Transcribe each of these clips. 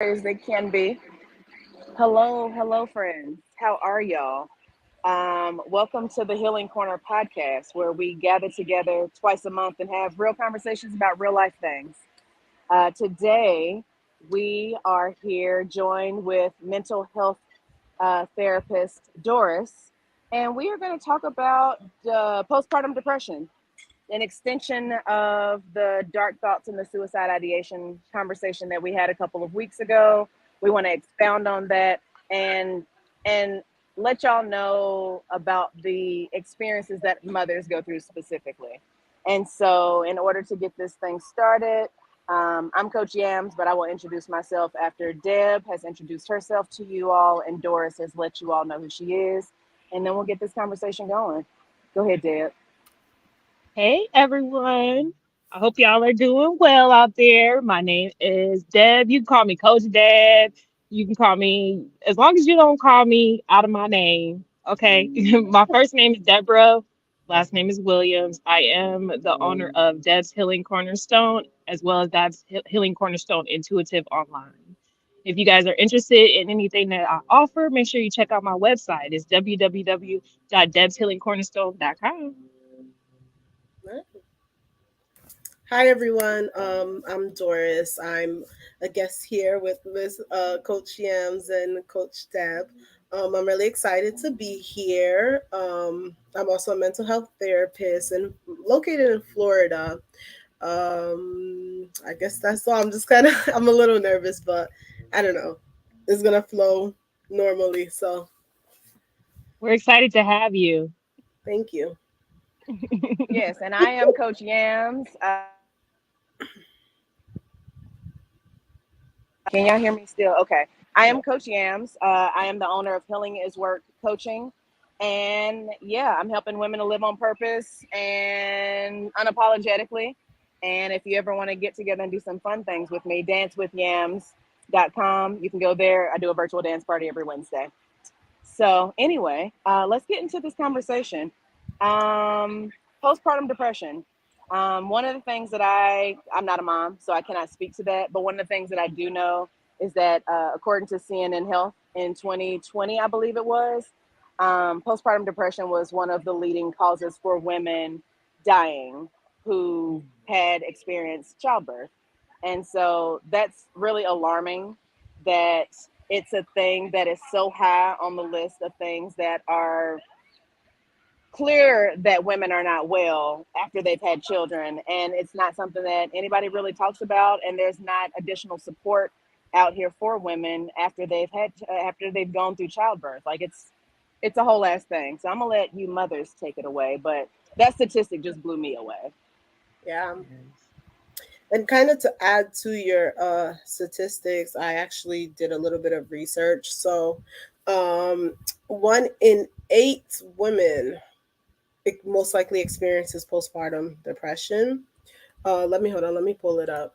as they can be. Hello, hello, friends. How are y'all? Welcome to the Healing Corner podcast, where we gather together twice a month and have real conversations about real life things. Today, we are here joined with mental health therapist Doris, and we are going to talk about postpartum depression, an extension of the dark thoughts and the suicide ideation conversation that we had a couple of weeks ago. We want to expound on that and and let y'all know about the experiences that mothers go through specifically. And so, in order to get this thing started, I'm Coach Yams, but I will introduce myself after Deb has introduced herself to you all and Doris has let you all know who she is. And then we'll get this conversation going. Go ahead, Deb. Hey everyone. I hope y'all are doing well out there. My name is Deb. You can call me Coach Deb. You can call me, as long as you don't call me out of my name. Okay. My first name is Deborah. Last name is Williams. I am the owner of Deb's Healing Cornerstone, as well as Deb's Healing Cornerstone Intuitive Online. If you guys are interested in anything that I offer, make sure you check out my website. It's www.debshealingcornerstone.com. Hi everyone. I'm Doris. I'm a guest here with Miss Coach Yams and Coach Deb. I'm really excited to be here. I'm also a mental health therapist and located in Florida. I guess that's all. I'm just kind of I'm a little nervous, but I don't know. It's gonna flow normally. So We're excited to have you. thank you. Yes, and I am Coach Yams. Can y'all hear me still? Okay. I Yeah. am Coach Yams. I am the owner of Healing is Work Coaching. And yeah, I'm helping women to live on purpose and unapologetically. And if you ever want to get together and do some fun things with me, dancewithyams.com. You can go there. I do a virtual dance party every Wednesday. So, anyway, let's get into this conversation. Postpartum depression. One of the things that I'm not a mom, so I cannot speak to that. But one of the things that I do know is that, according to CNN Health in 2020, I believe it was, postpartum depression was one of the leading causes for women dying who had experienced childbirth. And so that's really alarming that it's a thing that is so high on the list of things that are clear that women are not well after they've had children, and it's not something that anybody really talks about, and there's not additional support out here for women after they've gone through childbirth. Like it's a whole ass thing. So I'm gonna let you mothers take it away, but that statistic just blew me away. Yeah. Yes. And kind of to add to your statistics, I actually did a little bit of research. So, um, 1 in 8 women most likely experiences postpartum depression. Let me hold on. Let me pull it up.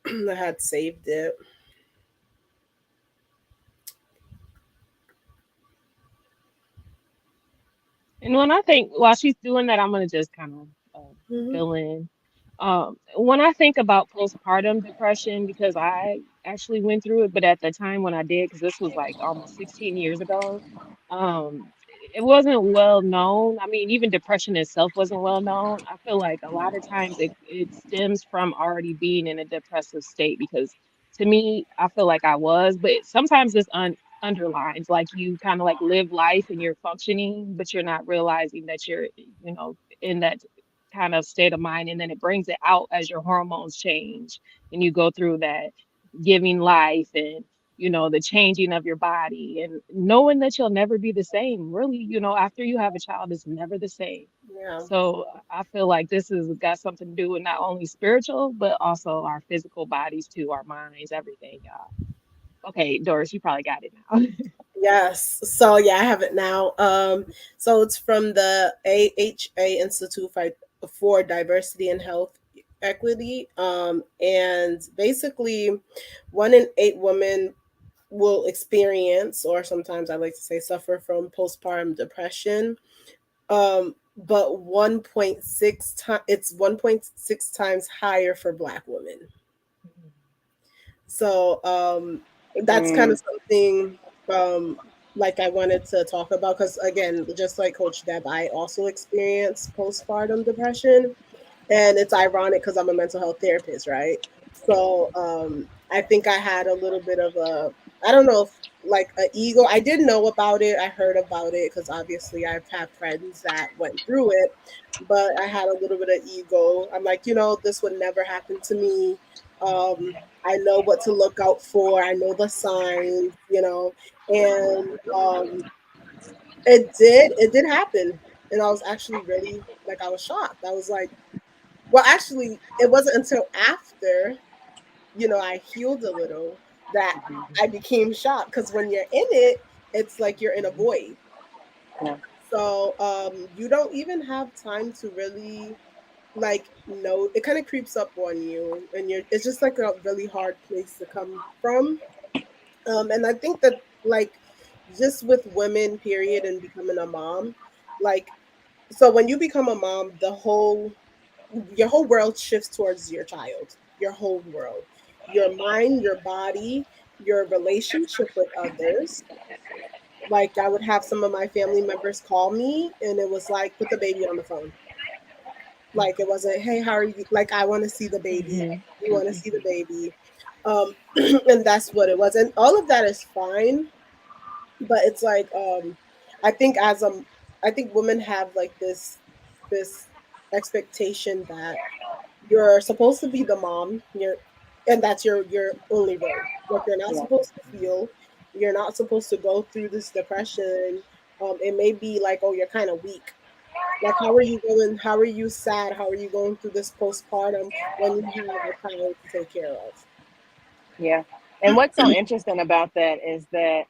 I had saved it. And when I think, while she's doing that, I'm going to just kind of Hmm. fill in. When I think about postpartum depression, because I actually went through it, but at the time when I did, because this was like almost 16 years ago, it wasn't well known. I mean, even depression itself wasn't well known. I feel like a lot of times it stems from already being in a depressive state because to me, I feel like I was, but sometimes it's underlines like you kind of like live life and you're functioning, but you're not realizing that you're, in that kind of state of mind. And then it brings it out as your hormones change and you go through that giving life and, the changing of your body and knowing that you'll never be the same. Really, after you have a child, it's never the same. Yeah. So I feel like this has got something to do with not only spiritual, but also our physical bodies too, our minds, everything, y'all. Okay, Doris, you probably got it now. Yes. So yeah, I have it now. So it's from the AHA Institute for Diversity and Health Equity. And basically, 1 in 8 women will experience, or sometimes I like to say, suffer from postpartum depression. But 1.6 times it's 1.6 times higher for Black women. So that's kind of Mm, something um, like I wanted to talk about because again, just like Coach Deb, I also experienced postpartum depression, and it's ironic because I'm a mental health therapist, right? So I think I had a little bit of a, I don't know if like a ego. I did know about it. I heard about it because obviously I've had friends that went through it, but I had a little bit of ego. I'm like, this would never happen to me. I know what to look out for. I know the signs, and it did happen, and I was actually really like I was shocked. I was like, well, actually, it wasn't until after, I healed a little that I became shocked because when you're in it, it's like you're in a void. yeah, So you don't even have time to really like know. It kind of creeps up on you, and it's just like a really hard place to come from. And I think that like just with women, period, and becoming a mom, like so when you become a mom, your whole world shifts towards your child, your whole world, your mind, your body, your relationship with others. Like I would have some of my family members call me and it was like, put the baby on the phone. Like it wasn't, hey, how are you? Like I want to see the baby. Hmm. You want to see the baby. And that's what it was. And all of that is fine. But it's like, I think I think women have like this expectation that you're supposed to be the mom. And that's your only role. Like you're not yeah, supposed to feel. You're not supposed to go through this depression. It may be like, oh, you're kind of weak. Like, how are you going? How are you sad? How are you going through this postpartum when you have a child to take care of? yeah. And what's so interesting about that is that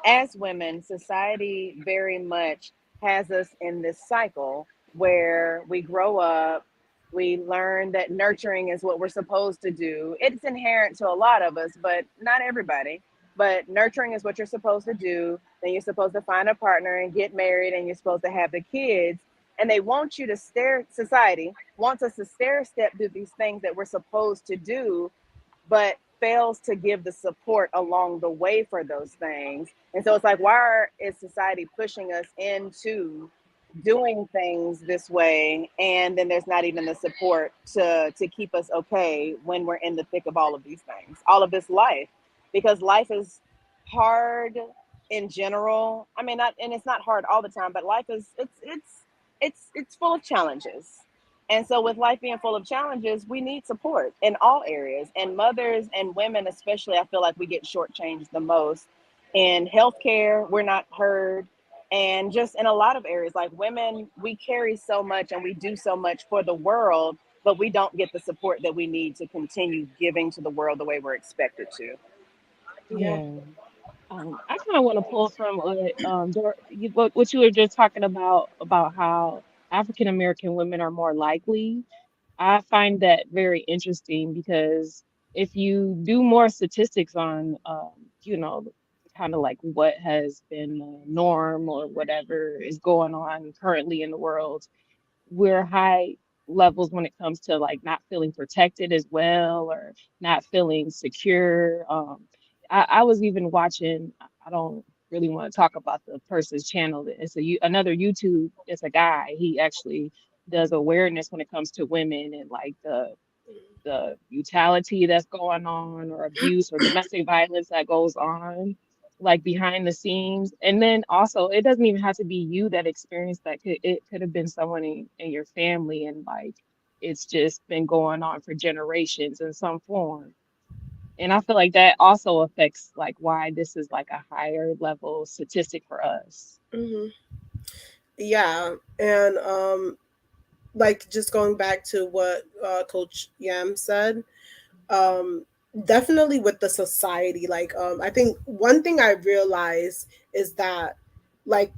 as women, society very much has us in this cycle where we grow up, we learn that nurturing is what we're supposed to do. It's inherent to a lot of us, but not everybody. But nurturing is what you're supposed to do. Then you're supposed to find a partner and get married, and you're supposed to have the kids. And they want you to society wants us to stair step through these things that we're supposed to do, but fails to give the support along the way for those things. And so it's like, is society pushing us into doing things this way, and then there's not even the support to keep us okay when we're in the thick of all of these things, all of this life, because life is hard in general. I mean, not, and it's not hard all the time, but life is it's full of challenges. And so, with life being full of challenges, we need support in all areas. And mothers and women, especially, I feel like we get shortchanged the most. In healthcare, we're not heard. And just in a lot of areas, like women, we carry so much and we do so much for the world, but we don't get the support that we need to continue giving to the world the way we're expected to. Yeah. Yeah. I kind of want to pull from what you were just talking about how African American women are more likely. I find that very interesting because if you do more statistics on, kind of like what has been the norm or whatever is going on currently in the world, we're high levels when it comes to like not feeling protected as well or not feeling secure. I was even watching, I don't really want to talk about the person's channel. It's another YouTube, it's a guy. He actually does awareness when it comes to women and like the brutality that's going on or abuse or domestic violence that goes on like behind the scenes. And then also it doesn't even have to be you that experienced that. It could have been someone in your family and like it's just been going on for generations in some form. And I feel like that also affects like why this is like a higher level statistic for us. Hmm. Yeah. And like just going back to what Coach Yam said, um definitely with the society, like I think one thing I realized is that like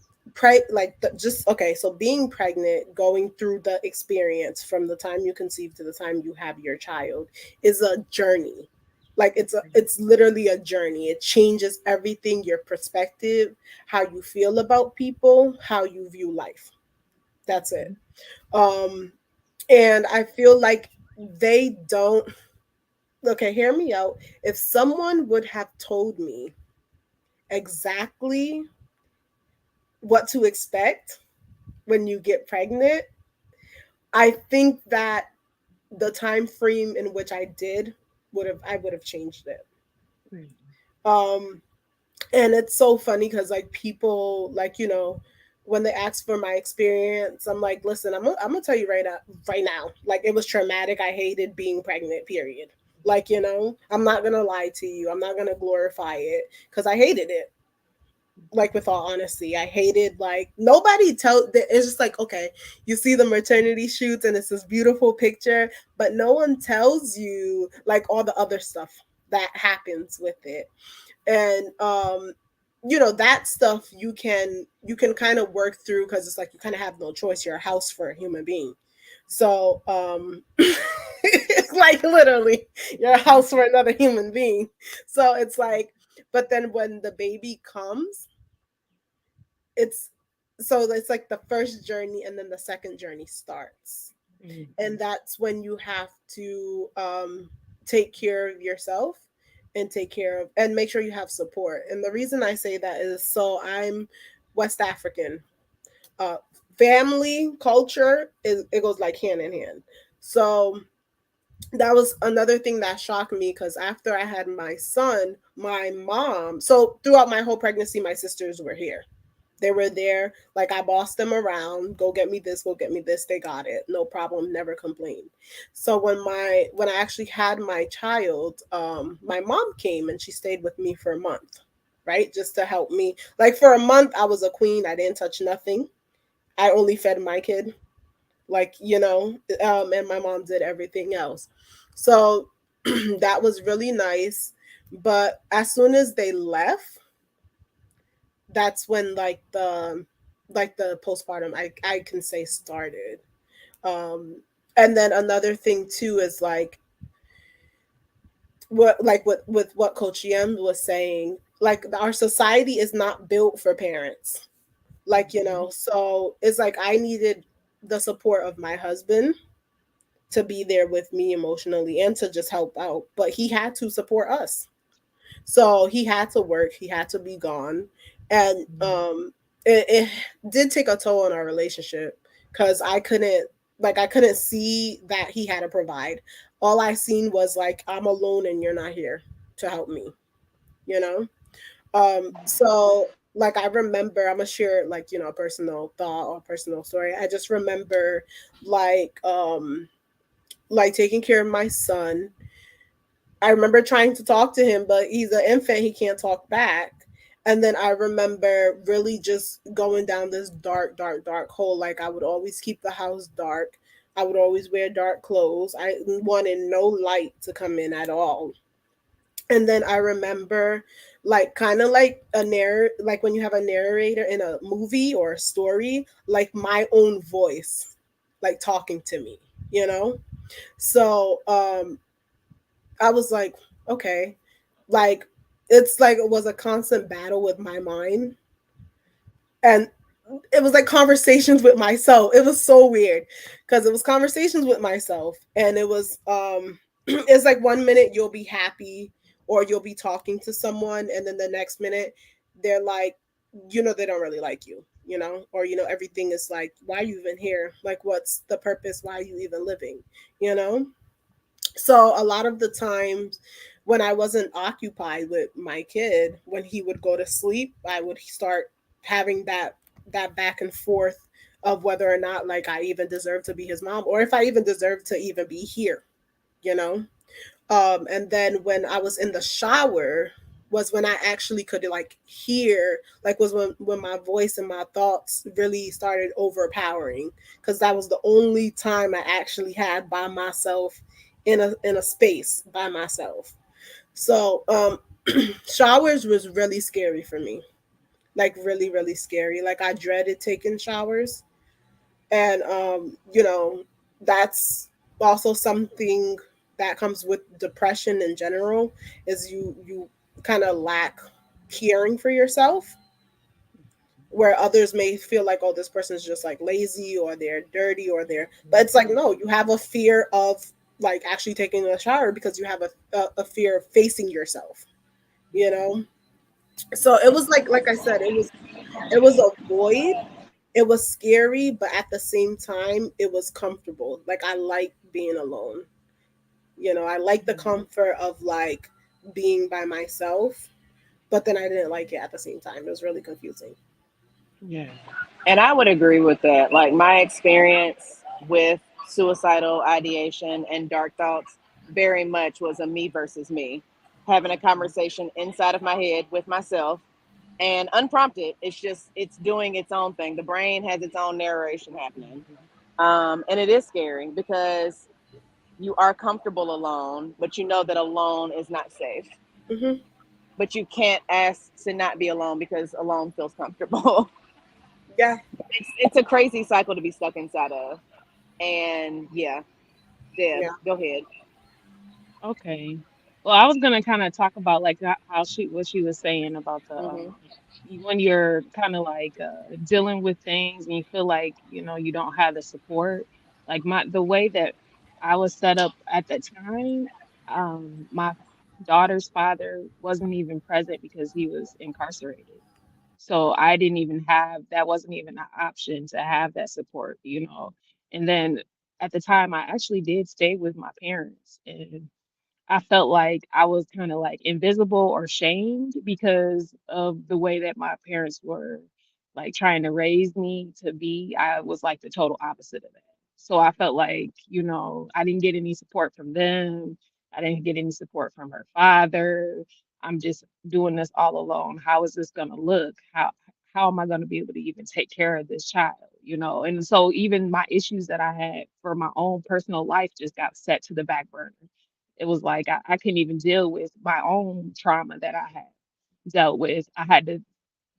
just okay, so being pregnant, going through the experience from the time you conceive to the time you have your child is a journey. Like it's literally a journey. It changes everything, your perspective, how you feel about people, how you view life. That's it. um and I feel like they don't, okay, hear me out. If someone would have told me exactly what to expect when you get pregnant, I think that the time frame in which I did would have changed it. Right. Um and it's so funny because like people like when they ask for my experience, I'm like, listen, I'm gonna tell you right now, like it was traumatic. I hated being pregnant, period. Like, I'm not gonna lie to you, I'm not gonna glorify it because I hated it. Like, with all honesty, I hated, like, nobody it's just like, okay, you see the maternity shoots and it's this beautiful picture, but no one tells you like all the other stuff that happens with it. And that stuff you can kind of work through because it's like you kind of have no choice, you're a house for a human being. So it's like literally you're a house for another human being. So it's like, but then when the baby comes, it's it's like the first journey and then the second journey starts. And Mhm. that's when you have to take care of yourself and take care of and make sure you have support. And the reason I say that is, so I'm West African. uh Family culture is, it goes like hand in hand. So that was another thing that shocked me, because after I had my son, my mom, so throughout my whole pregnancy my sisters were here. They were there. Like, I bossed them around. Go get me this. Go get me this. They got it. No problem. Never complained. So when I actually had my child, my mom came and she stayed with me for a month, right, just to help me. Like, for a month, I was a queen. I didn't touch nothing. I only fed my kid. Like, and my mom did everything else. So that was really nice. But as soon as they left, that's when like the postpartum, I can say, started. um and then another thing too is like what Coach Yem was saying, like our society is not built for parents. Like, Mhm. so it's like I needed the support of my husband to be there with me emotionally and to just help out, but he had to support us. So he had to work, he had to be gone. And Mhm. it did take a toll on our relationship, because I couldn't see that he had to provide. All I seen was like, I'm alone and you're not here to help me, you know? So like I remember, I'm gonna share like, a personal thought or personal story. I just remember like like taking care of my son. I remember trying to talk to him, but he's an infant, he can't talk back. And then I remember really just going down this dark, dark, dark hole. Like, I would always keep the house dark. I would always wear dark clothes. I wanted no light to come in at all. And then I remember, like, kind of like like when you have a narrator in a movie or a story, like my own voice, like talking to me, you know? So I was like, okay, like it's like it was a constant battle with my mind, and it was like conversations with myself. It was so weird because it was conversations with myself, and it was it's like one minute you'll be happy or you'll be talking to someone, and then the next minute they're like, they don't really like you, or everything is like, why are you even here? Like, what's the purpose? Why are you even living? You know? So a lot of the times when I wasn't occupied with my kid, when he would go to sleep, I would start having that back and forth of whether or not like I even deserve to be his mom, or if I even deserve to even be here, you know? And then when I was in the shower was when I actually could like hear, like was when my voice and my thoughts really started overpowering, because that was the only time I actually had by myself in a space by myself. So showers was really scary for me. Like, really, really scary. Like, I dreaded taking showers. And that's also something that comes with depression in general, is you kind of lack caring for yourself, where others may feel like, oh, this person's just like lazy or they're dirty or they're, but it's like, no, you have a fear of like actually taking a shower because you have a fear of facing yourself, you know. So it was like I said, it was a void. It was scary, but at the same time it was comfortable. Like I like being alone, you know. I like the Mhm. comfort of like being by myself, but then I didn't like it at the same time. It was really confusing. Yeah. And I would agree with that. Like my experience with suicidal ideation and dark thoughts very much was a me versus me, having a Mhm. conversation inside of my head with myself and unprompted. It's just, it's doing its own thing. The brain has its own narration happening. Mhm. And it is scary because you are comfortable alone, but you know that alone is not safe. Hmm. But you can't ask to not be alone because alone feels comfortable. Yeah, It's a crazy cycle to be stuck inside of. And yeah, Deb, yeah. go ahead. Okay. Well, I was gonna kind of talk about like how she what she was saying about the Hmm. when you're kind of like dealing with things and you feel like you don't have the support. Like the way that I was set up at the time, my daughter's father wasn't even present because he was incarcerated. So I didn't even have that wasn't even an option to have that support. And then at the time I actually did stay with my parents, and I felt like I was kind of like invisible or shamed because of the way that my parents were like trying to raise me to be. I was like the total opposite of that. So I felt like, I didn't get any support from them. I didn't get any support from her father. I'm just doing this all alone. How is this going to look? How am I going to be able to even take care of this child? And so even my issues that I had for my own personal life just got set to the back burner. It was like I couldn't even deal with my own trauma that I had dealt with. I had to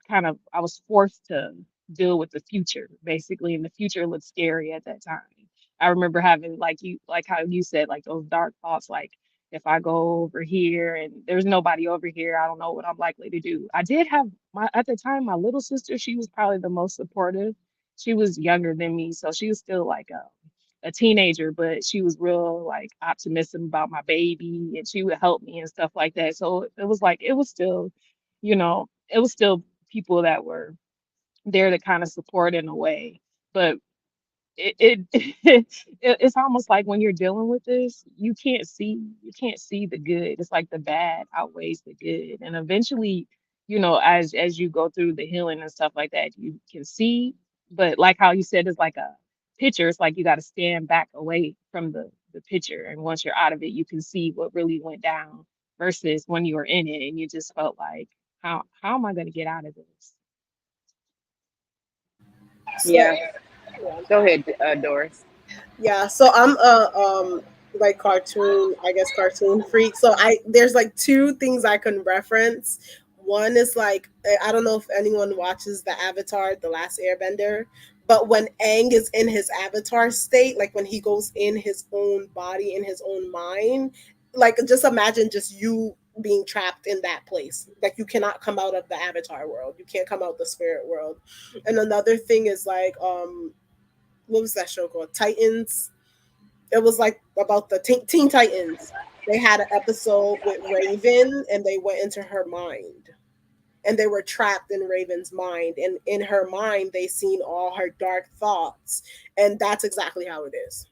I was forced to deal with the future basically, and the future looked scary at that time. I remember having like how you said, like those dark thoughts, like if I go over here and there's nobody over here, I don't know what I'm likely to do. I did have my at the time my little sister, she was probably the most supportive. She was younger than me, so she was still like a teenager, but she was real like optimistic about my baby, and she would help me and stuff like that. So it was like it was still people that were there to kind of support in a way. But it's almost like when you're dealing with this, you can't see the good. It's like the bad outweighs the good, and eventually, as you go through the healing and stuff like that, you can see. But like how you said, it's like a picture. It's like you got to stand back away from the picture, and once you're out of it, you can see what really went down. Versus when you were in it and you just felt like, how am I going to get out of this? So Yeah, yeah. go ahead, Doris. Yeah, so I'm a like cartoon, I guess cartoon freak. So I there's like two things I can reference. One is like I don't know if anyone watches the Avatar, The Last Airbender, but when Aang is in his avatar state, like when he goes in his own body, in his own mind, like just imagine just you being trapped in that place. Like you cannot come out of the avatar world. You can't come out the spirit world. And another thing is like what was that show called? Titans. It was like about the Teen Titans. They had an episode with Raven, and they went into her mind, and they were trapped in Raven's mind, and in her mind, they seen all her dark thoughts, and that's exactly how it is.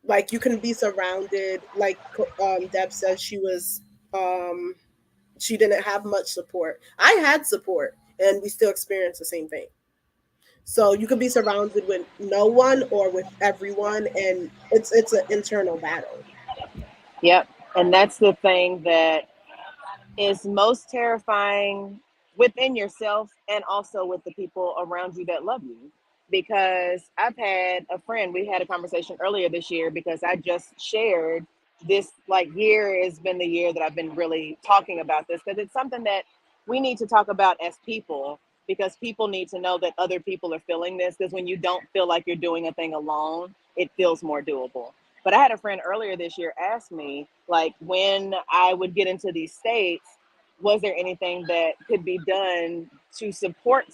Like you can be surrounded, like Deb said, um, she didn't have much support. I had support, and we still experienced the same thing. So you could be surrounded with no one or with everyone, and it's an internal battle. Yep. And that's the thing that is most terrifying within yourself and also with the people around you that love you. Because I've had a friend, we had a conversation earlier this year because I just shared this like year has been the year that I've been really talking about this because it's something that we need to talk about as people because people need to know that other people are feeling this because when you don't feel like you're doing a thing alone, it feels more doable. But I had a friend earlier this year ask me, like, when I would get into these states, was there anything that could be done to support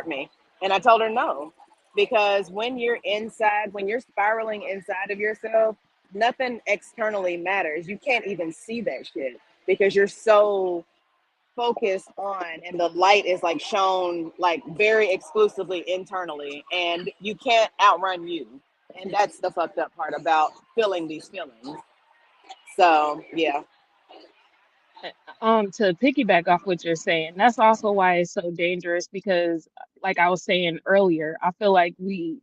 me? And I told her no, because when you're inside, when you're spiraling inside of yourself, nothing externally matters. You can't even see that shit because you're so focused on, and the light is like shown like very exclusively internally, and you can't outrun you. And that's the fucked up part about feeling these feelings. So yeah. To piggyback off what you're saying, that's also why it's so dangerous because, like I was saying earlier, I feel like we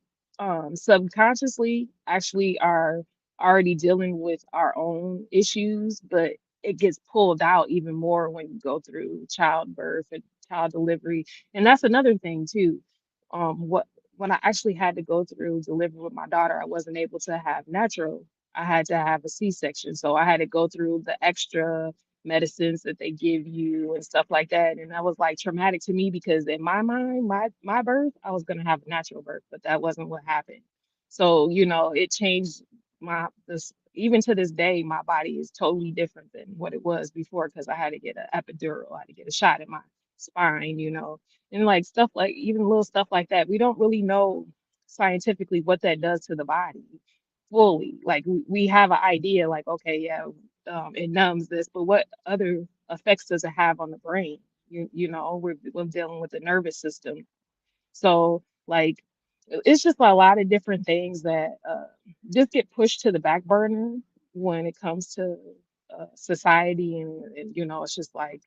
subconsciously actually are already dealing with our own issues, but it gets pulled out even more when you go through childbirth and child delivery. And that's another thing too. What when I actually had to go through delivery with my daughter, I wasn't able to have natural. I had to have a C-section, so I had to go through the extra medicines that they give you and stuff like that. And that was like traumatic to me because in my mind, my birth, I was gonna have a natural birth, but that wasn't what happened. So, it changed my this even to this day, my body is totally different than what it was before because I had to get an epidural, I had to get a shot in my spine. And like stuff like even little stuff like that. We don't really know scientifically what that does to the body fully. Like we have an idea, like, okay, yeah, it numbs this, but what other effects does it have on the brain? We're dealing with the nervous system. So, like, it's just a lot of different things that just get pushed to the back burner when it comes to society, and it's just like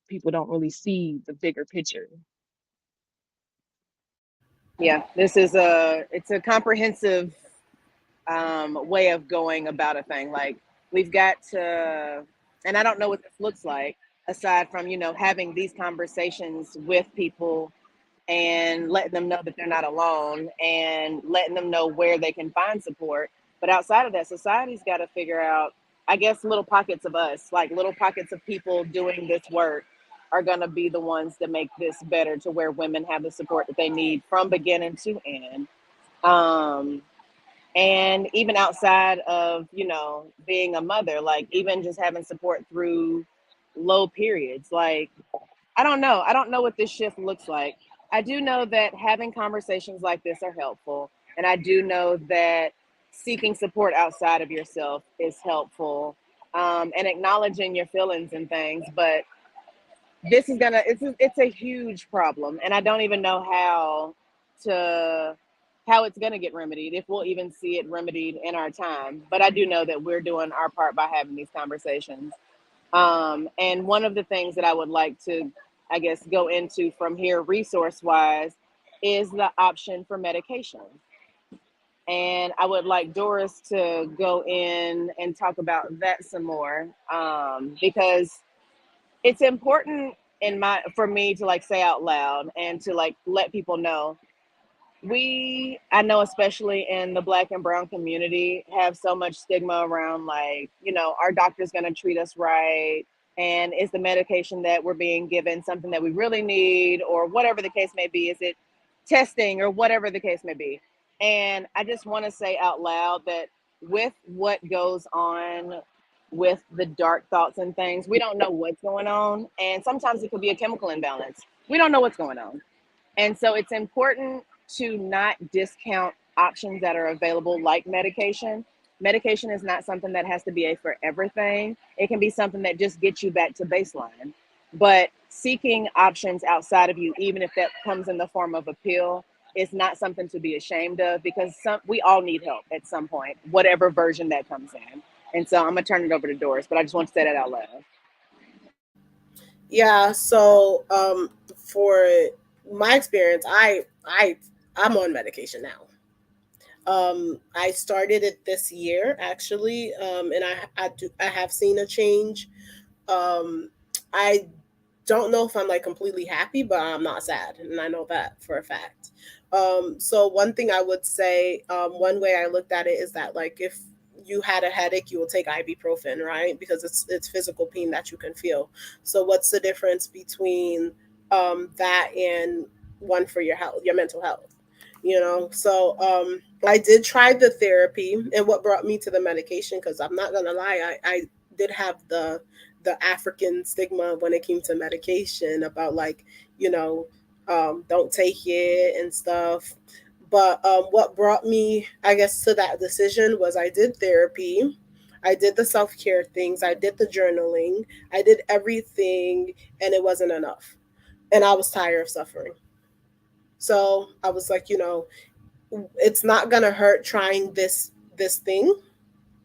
people don't really see the bigger picture. Yeah, this is a comprehensive way of going about a thing. Like we've got to, and I don't know what this looks like aside from having these conversations with people and letting them know that they're not alone and letting them know where they can find support. But outside of that, society's got to figure out, I guess, little pockets of us, like little pockets of people doing this work are going to be the ones that make this better to where women have the support that they need from beginning to end. Um, and even outside of being a mother, like even just having support through low periods, like I don't know what this shift looks like. I do know that having conversations like this are helpful, and I do know that seeking support outside of yourself is helpful, and acknowledging your feelings and things. But this is gonna it's a huge problem, and I don't even know to how it's gonna get remedied, if we'll even see it remedied in our time. But I do know that we're doing our part by having these conversations. And one of the things that I would like to, I guess, go into from here, resource wise, is the option for medication. And I would like Doris to go in and talk about that some more, because it's important for me to like say out loud and to like let people know I know, especially in the Black and brown community, have so much stigma around, like, our doctor's going to treat us right, and is the medication that we're being given something that we really need, or whatever the case may be? Is it testing, or whatever the case may be? And I just want to say out loud that with what goes on with the dark thoughts and things, we don't know what's going on, and sometimes it could be a chemical imbalance. We don't know what's going on, and so it's important to not discount options that are available, like medication. Medication is not something that has to be a forever thing. It can be something that just gets you back to baseline. But seeking options outside of you, even if that comes in the form of a pill, is not something to be ashamed of, because we all need help at some point, whatever version that comes in. And so I'm gonna turn it over to Doris, but I just want to say that out loud. Yeah, so for my experience, I'm on medication now. I started it this year actually, and I have seen a change. Um, I don't know if I'm like completely happy, but I'm not sad, and I know that for a fact. So one thing I would say, one way I looked at it is that like if you had a headache, you will take ibuprofen, right? Because it's physical pain that you can feel. So what's the difference between that and one for your health, your mental health? So I did try the therapy, and what brought me to the medication, because I'm not gonna lie, I did have the African stigma when it came to medication about like, don't take it and stuff. But what brought me, I guess, to that decision was I did therapy, I did the self care things, I did the journaling, I did everything, and it wasn't enough. And I was tired of suffering. So I was like, it's not gonna hurt trying this thing,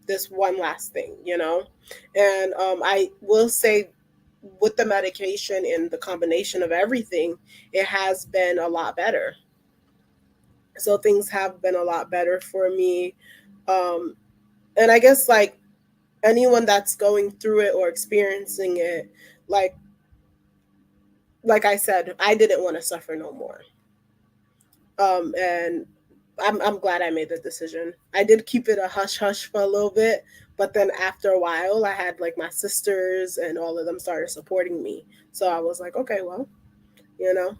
this one last thing. And I will say, with the medication and the combination of everything, it has been a lot better. So things have been a lot better for me. um and I guess, like, anyone that's going through it or experiencing it, like like I said, I didn't want to suffer no more. And I'm glad I made the decision. I did keep it a hush hush for a little bit, but then after a while, I had, like, my sisters and all of them started supporting me. So I was like, okay, well, you know.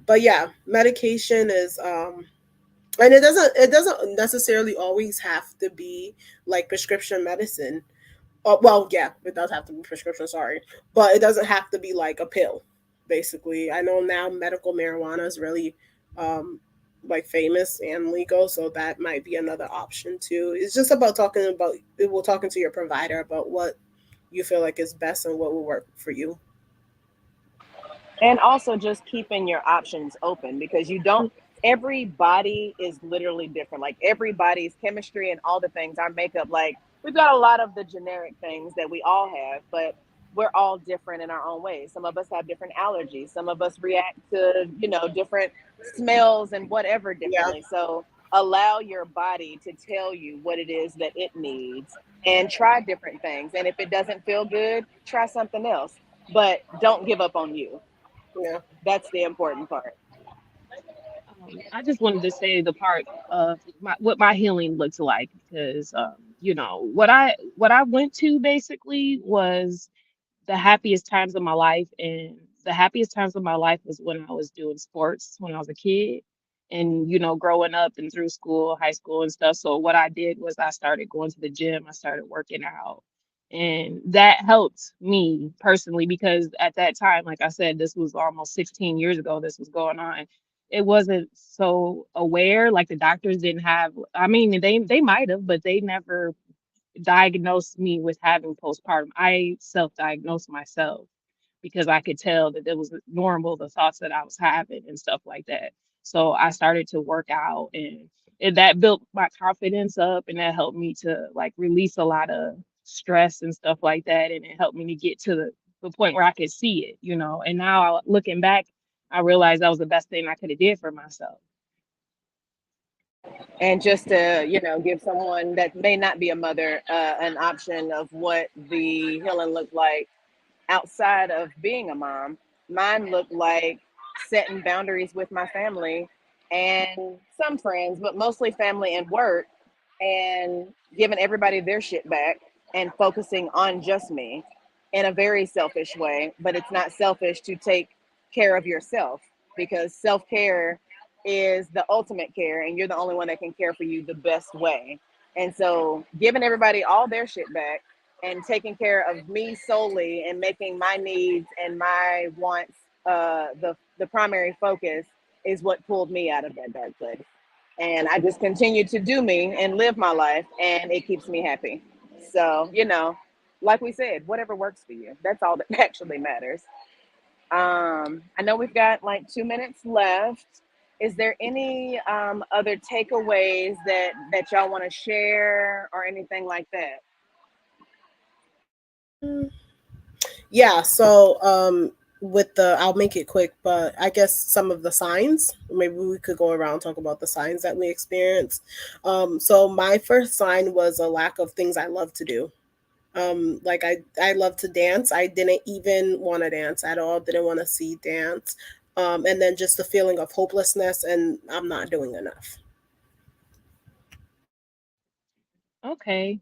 But yeah, medication is, and it doesn't necessarily always have to be like prescription medicine. Oh, well, yeah, it does have to be prescription. Sorry, but it doesn't have to be like a pill. Basically, I know now medical marijuana is really, um, like, famous and legal, so that might be another option too. It's just about talking to your provider about what you feel like is best and what will work for you. And also just keeping your options open, because you don't, every body is literally different. Like everybody's chemistry and all the things, our makeup, like we've got a lot of the generic things that we all have, but we're all different in our own ways. Some of us have different allergies, some of us react to, different smells and whatever Yeah, differently. So allow your body to tell you what it is that it needs, and try different things. And if it doesn't feel good, try something else, but don't give up on you. yeah, That's the important part. I just wanted to say the part of what my healing looks like because what I went to basically was the happiest times of my life. And the happiest times of my life was when I was doing sports when I was a kid and, growing up and through school, high school and stuff. So what I did was I started going to the gym, I started working out. And that helped me personally because at that time, like I said, this was almost 16 years ago, this was going on. It wasn't so aware, like the doctors didn't have, I mean, they might have, but they never diagnosed me with having postpartum. I self-diagnosed myself because I could tell that it was normal, the thoughts that I was having and stuff like that. So I started to work out and that built my confidence up and that helped me to like release a lot of stress and stuff like that. And it helped me to get to the point where I could see it. And now looking back, I realized that was the best thing I could have did for myself. And just to, give someone that may not be a mother an option of what the healing looked like outside of being a mom. Mine looked like setting boundaries with my family and some friends, but mostly family and work, and giving everybody their shit back and focusing on just me in a very selfish way. But it's not selfish to take care of yourself, because self care is the ultimate care, and you're the only one that can care for you the best way. And so, giving everybody all their shit back and taking care of me solely and making my needs and my wants the primary focus is what pulled me out of that dark place. And I just continue to do me and live my life, and it keeps me happy. So, like we said, whatever works for you, that's all that actually matters. I know we've got like 2 minutes left. Is there any other takeaways that y'all want to share or anything like that? yeah. So, with I'll make it quick, but I guess some of the signs. Maybe we could go around and talk about the signs that we experience. So my first sign was a lack of things I love to do. Like, I love to dance. I didn't even want to dance at all. Didn't want to see dance. And then just the feeling of hopelessness and I'm not doing enough. Okay.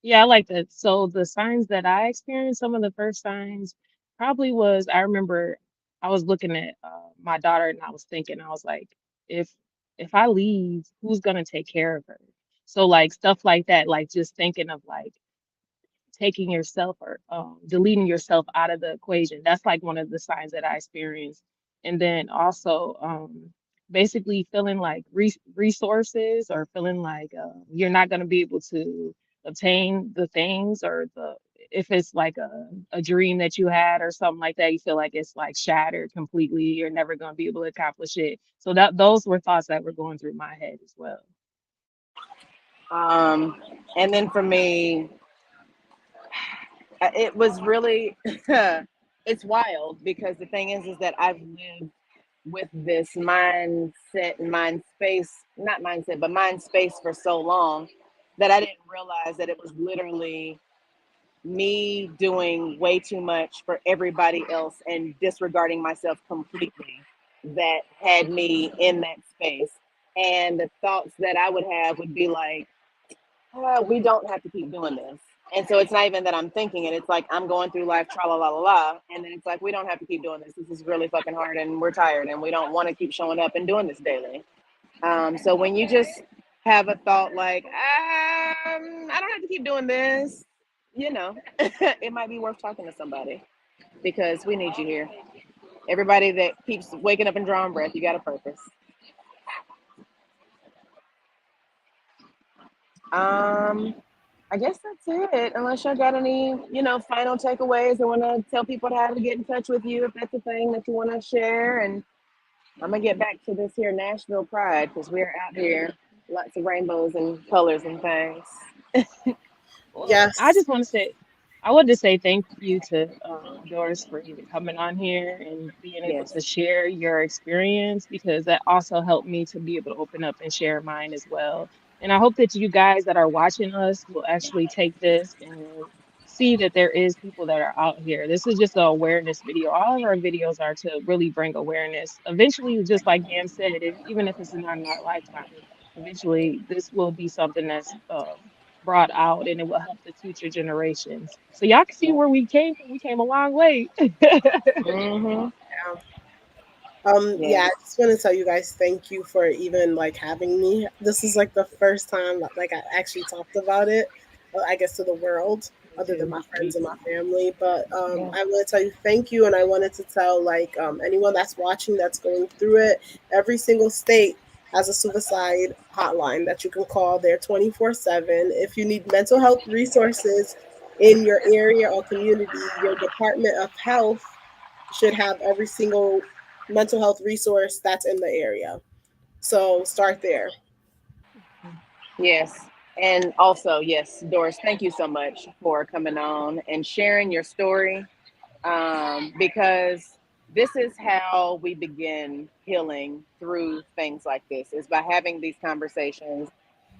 Yeah, I like that. So the signs that I experienced, some of the first signs probably was I remember I was looking at my daughter and I was thinking, I was like, if if I leave, who's gonna take care of her? So like stuff like that, like just thinking of like taking yourself or deleting yourself out of the equation. That's like one of the signs that I experienced. And then also basically feeling like resources, or feeling like you're not going to be able to obtain the things, or the if it's like a dream that you had or something like that, you feel like it's like shattered completely. You're never going to be able to accomplish it. So that those were thoughts that were going through my head as well. Um, and then for me, it was really, it's wild because the thing is that I've lived with this mindset and mind space, not mindset, but mind space for so long that I didn't realize that it was literally me doing way too much for everybody else and disregarding myself completely that had me in that space. And the thoughts that I would have would be like, we don't have to keep doing this. And so it's not even that I'm thinking it. It's like I'm going through life, tra la la la la. And then it's like, we don't have to keep doing this. This is really fucking hard and we're tired and we don't want to keep showing up and doing this daily. So when you just have a thought like, I don't have to keep doing this, you know, it might be worth talking to somebody because we need you here. Everybody that keeps waking up and drawing breath, you got a purpose. Um, I guess that's it. Unless y'all got any, final takeaways or want to tell people how to get in touch with you if that's a thing that you want to share. And I'm gonna get back to this here Nashville Pride because we're out here, lots of rainbows and colors and things. Well, I Yes. just want to say, I wanted to say thank you to Doris for even coming on here and being able Yes. to share your experience, because that also helped me to be able to open up and share mine as well. And I hope that you guys that are watching us will actually take this and see that there is people that are out here. This is just an awareness video. All of our videos are to really bring awareness. Eventually, just like Dan said, even if it's not in our lifetime, eventually this will be something that's brought out, and it will help the future generations. So y'all can see Yeah. where we came from. We came a long way. Mm-hmm. Yeah, I Yes. just want to tell you guys thank you for even like having me. This is like the first time like I actually talked about it, I guess to the world, Me other than too. my Me friends and my too. family. But Yeah. I want to tell you thank you, and I wanted to tell like anyone that's watching that's going through it. Every single state has a suicide hotline that you can call. They're 24/7. If you need mental health resources in your area or community, your Department of Health should have every single mental health resource that's in the area. So start there. Yes. And also, yes, Doris, thank you so much for coming on and sharing your story, because this is how we begin healing through things like this is by having these conversations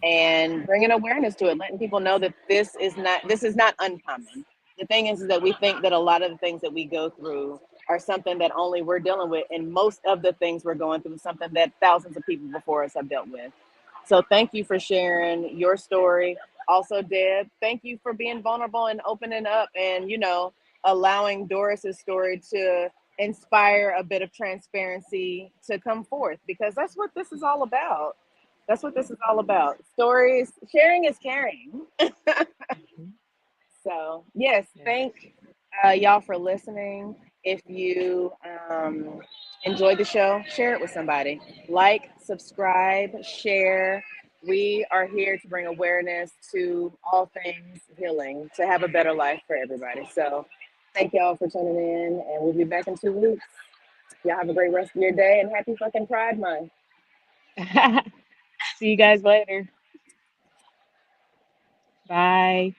and bringing awareness to it, letting people know that this is not uncommon. The thing is that we think that a lot of the things that we go through are something that only we're dealing with, and most of the things we're going through is something that thousands of people before us have dealt with. So thank you for sharing your story. Also, Deb, thank you for being vulnerable and opening up and, allowing Doris's story to inspire a bit of transparency to come forth because that's what this is all about. That's what this is all about. Stories, sharing is caring. Mhm. So, yes, Yes. thank y'all for listening. If you enjoyed the show, share it with somebody. Like, subscribe, share. We are here to bring awareness to all things healing, to have a better life for everybody. So, thank y'all for tuning in, and we'll be back in 2 weeks. Y'all have a great rest of your day and happy fucking Pride Month. See you guys later. Bye.